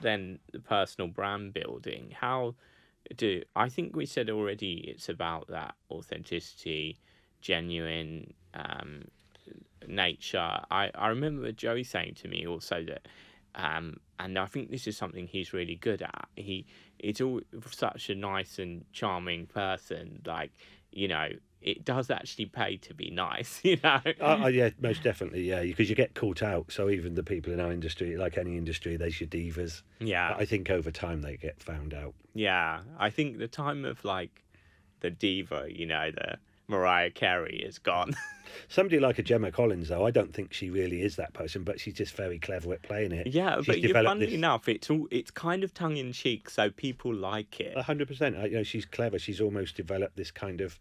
then the personal brand building, I think we said already it's about that authenticity, genuine nature. I remember Joey saying to me also that, and I think this is something he's really good at. It's all such a nice and charming person. Like, it does actually pay to be nice. Yeah, most definitely, yeah, because you get caught out. So even the people in our industry, like any industry, they should divas. Yeah, I think over time they get found out. yeah. I think the time of like the diva, the Mariah Carey is gone. Somebody like a Gemma Collins, though, I don't think she really is that person, but she's just very clever at playing it. Yeah, She's but developed funnily enough, it's kind of tongue in cheek, so people like it. 100%. She's clever. She's almost developed this kind of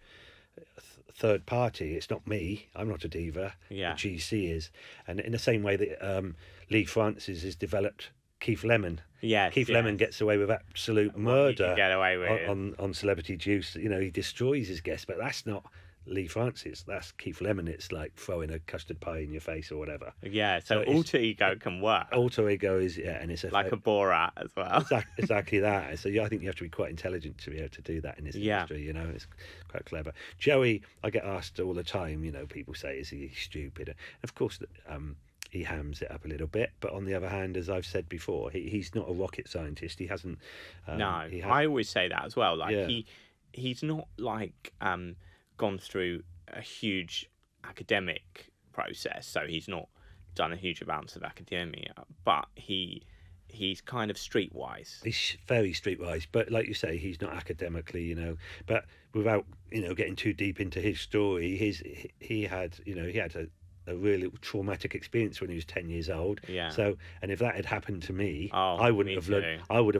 third party. It's not me. I'm not a diva. Yeah. The GC is, and in the same way that Lee Francis has developed Keith Lemon. Yes, Keith Lemon gets away with absolute murder get away with on Celebrity Juice. He destroys his guests, but that's not Lee Francis. That's Keith Lemon. It's like throwing a custard pie in your face or whatever. Yeah, so alter ego can work. Alter ego is, and it's like a Borat as well. Exactly that. So I think you have to be quite intelligent to be able to do that in this industry. It's quite clever. Joey, I get asked all the time. People say, "Is he stupid?" And of course, he hams it up a little bit, but on the other hand, as I've said before, he's not a rocket scientist. He hasn't. I always say that as well. Like he's not like gone through a huge academic process, so he's not done a huge amounts of academia, but he's kind of streetwise. He's very streetwise, but like you say, he's not academically, But without getting too deep into his story, he had a really traumatic experience when he was 10 years old. Yeah. So, and if that had happened to me, I would have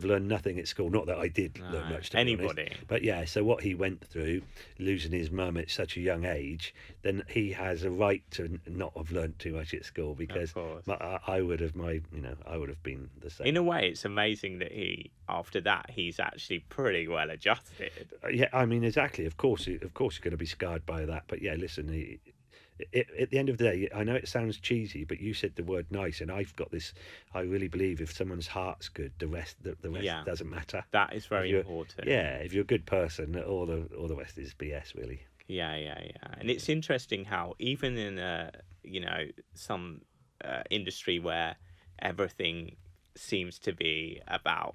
learned nothing at school. Not that I did learn much, to anybody. Be honest. But yeah, so what he went through, losing his mum at such a young age, then he has a right to not have learned too much at school, because I would have been the same. In a way, it's amazing that after that, he's actually pretty well adjusted. Yeah, I mean, exactly. Of course, you're going to be scarred by that. But yeah, listen. At the end of the day, I know it sounds cheesy, but you said the word nice, and I've got this. I really believe if someone's heart's good, the rest doesn't matter. That is very important. Yeah, if you're a good person, all the rest is BS, really. Yeah. And it's interesting how even in some industry where everything seems to be about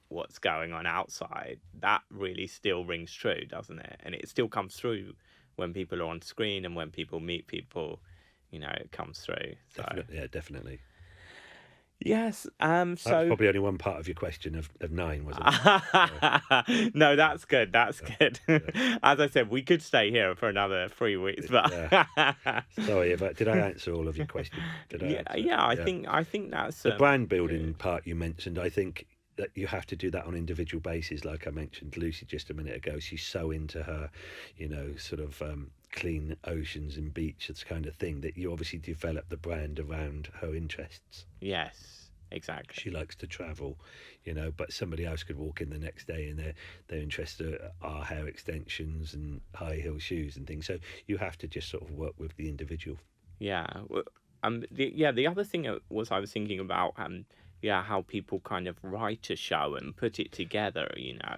what's going on outside, that really still rings true, doesn't it? And it still comes through when people are on screen and when people meet people, it comes through. So. Definitely. Yes. So that's probably only one part of your question of 9, wasn't it? No, that's good. That's good. Yeah. As I said, we could stay here for another 3 weeks, but sorry, did I answer all of your questions? I think that's the brand building part you mentioned. I think that you have to do that on individual basis. Like I mentioned Lucy just a minute ago, she's so into her sort of clean oceans and beaches kind of thing, that you obviously develop the brand around her interests. Yes, exactly. She likes to travel, but somebody else could walk in the next day and their interests are hair extensions and high heel shoes and things. So you have to just sort of work with the individual. Yeah. The other thing I was thinking about how people kind of write a show and put it together,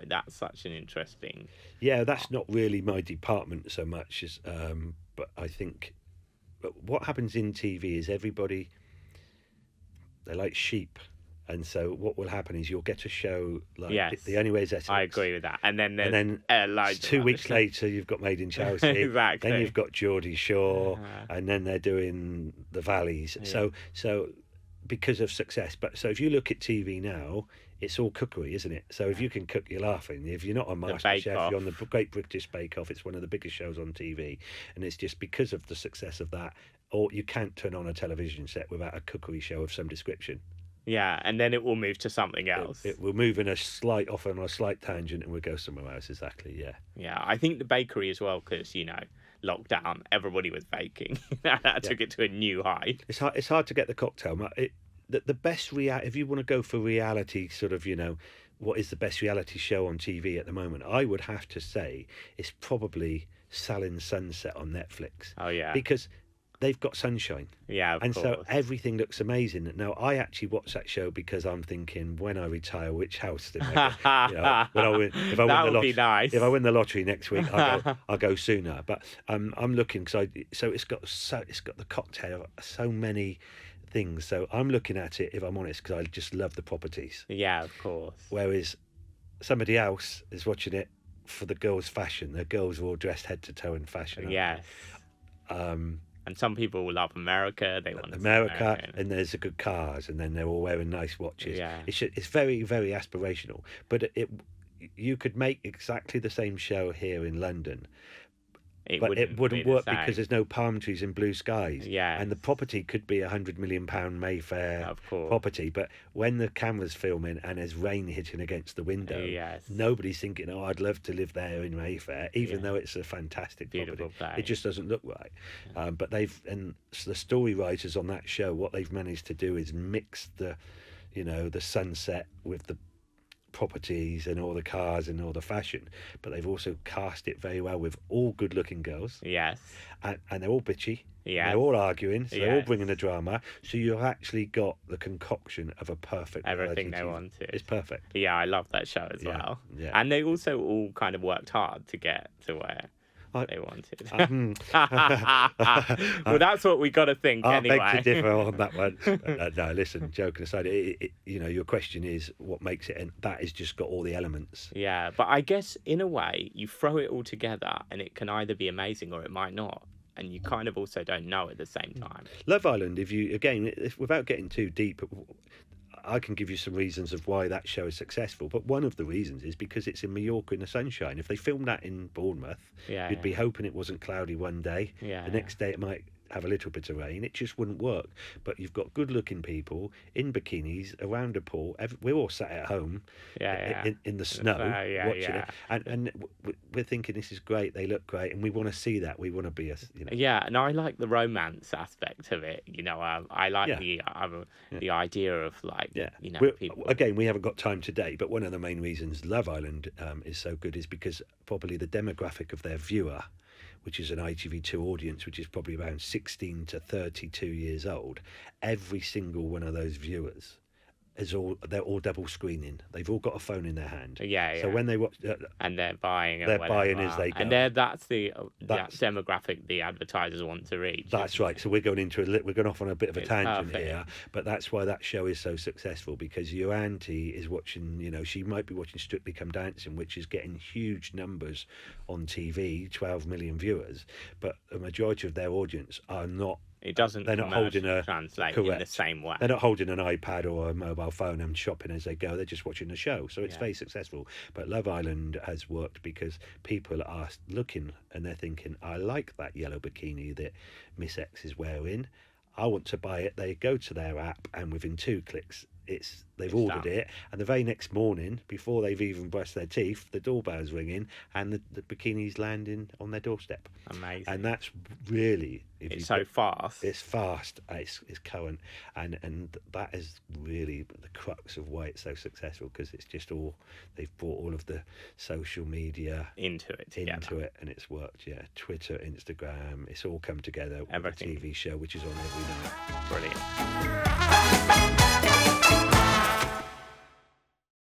that's such an interesting... Yeah, that's not really my department so much as, but I think what happens in TV is everybody, they're like sheep. And so what will happen is you'll get a show like The Only Way Is Essex. I agree with that. And then 2 weeks later, you've got Made in Chelsea. Exactly. Then you've got Geordie Shore, and then they're doing The Valleys. Yeah. So because of success. But so if you look at TV now, it's all cookery, isn't it? So if you can cook, you're laughing. If you're not on MasterChef, you're on the Great British Bake Off. It's one of the biggest shows on TV, and it's just because of the success of that. Or you can't turn on a television set without a cookery show of some description. Yeah, and then it will move to something else. It will move on a slight tangent, and we'll go somewhere else. Exactly. Yeah. Yeah, I think the bakery as well, because lockdown, everybody was baking. That took it to a new height. It's hard to get the cocktail. The best if you want to go for reality, sort of, what is the best reality show on TV at the moment? I would have to say it's probably Selling Sunset on Netflix. Oh yeah. Because they've got sunshine. Yeah, of and course. So everything looks amazing. Now, I actually watch that show because I'm thinking, when I retire, which house do I get? When I win, if I win That the would be nice. If I win the lottery next week, I'll go sooner. But I'm looking because it's got the cocktail, so many things. So I'm looking at it, if I'm honest, because I just love the properties. Yeah, of course. Whereas somebody else is watching it for the girls' fashion. The girls are all dressed head to toe in fashion. Yes. And some people love America. They want America, and there's the good cars, and then they're all wearing nice watches. Yeah. It's very, very aspirational. But you could make exactly the same show here in London. It wouldn't work because there's no palm trees and blue skies. Yeah. And the property could be £100 million Mayfair property, but when the camera's filming and there's rain hitting against the window, nobody's thinking, "Oh, I'd love to live there in Mayfair," even though it's a fantastic beautiful property. place. It just doesn't look right. But the story writers on that show, what they've managed to do is mix the sunset with the properties and all the cars and all the fashion, but they've also cast it very well with all good looking girls. Yes. And they're all bitchy. Yeah. They're all arguing, so they're all bringing the drama. So you've actually got the concoction of a perfect everything they wanted. It's perfect. Yeah, I love that show as well. Yeah. And they also all kind of worked hard to get to where they wanted. Well, that's what we got to think anyway. I beg to differ on that one. No, listen, joking aside, your question is what makes it, and that has just got all the elements. Yeah, but I guess in a way, you throw it all together and it can either be amazing or it might not. And you kind of also don't know at the same time. Love Island, without getting too deep, I can give you some reasons of why that show is successful, but one of the reasons is because it's in Mallorca in the sunshine. If they filmed that in Bournemouth, you'd be hoping it wasn't cloudy one day. The next day it might have a little bit of rain. It just wouldn't work. But you've got good-looking people in bikinis around a pool. We're all sat at home in the snow watching it, and we're thinking this is great. They look great, and we want to see that. We want to be Yeah, and I like the romance aspect of it. I like the idea of people. Again, we haven't got time today, but one of the main reasons Love Island is so good is because probably the demographic of their viewer, which is an ITV2 audience, which is probably around 16 to 32 years old, every single one of those viewers they're all double screening. They've all got a phone in their hand. So when they watch, and they're buying as they go. And that's the demographic the advertisers want to reach. That's right. So we're going off on a bit of a tangent here, but that's why that show is so successful, because your auntie is watching. She might be watching Strictly Come Dancing, which is getting huge numbers on TV, 12 million viewers, but a majority of their audience are not. It doesn't. They're not holding translate in the same way. They're not holding an iPad or a mobile phone and shopping as they go. They're just watching the show. So it's very successful. But Love Island has worked because people are looking and they're thinking, I like that yellow bikini that Miss X is wearing. I want to buy it. They go to their app, and within 2 clicks, they've ordered it, and the very next morning, before they've even brushed their teeth, the doorbell's ringing and the bikini's landing on their doorstep. Amazing. And that's really it's so fast. It's fast. It's current, and that is really the crux of why it's so successful, because it's just they've brought all of the social media into it, and it's worked. Yeah, Twitter, Instagram, it's all come together. Everything. With a TV show which is on every night. Brilliant.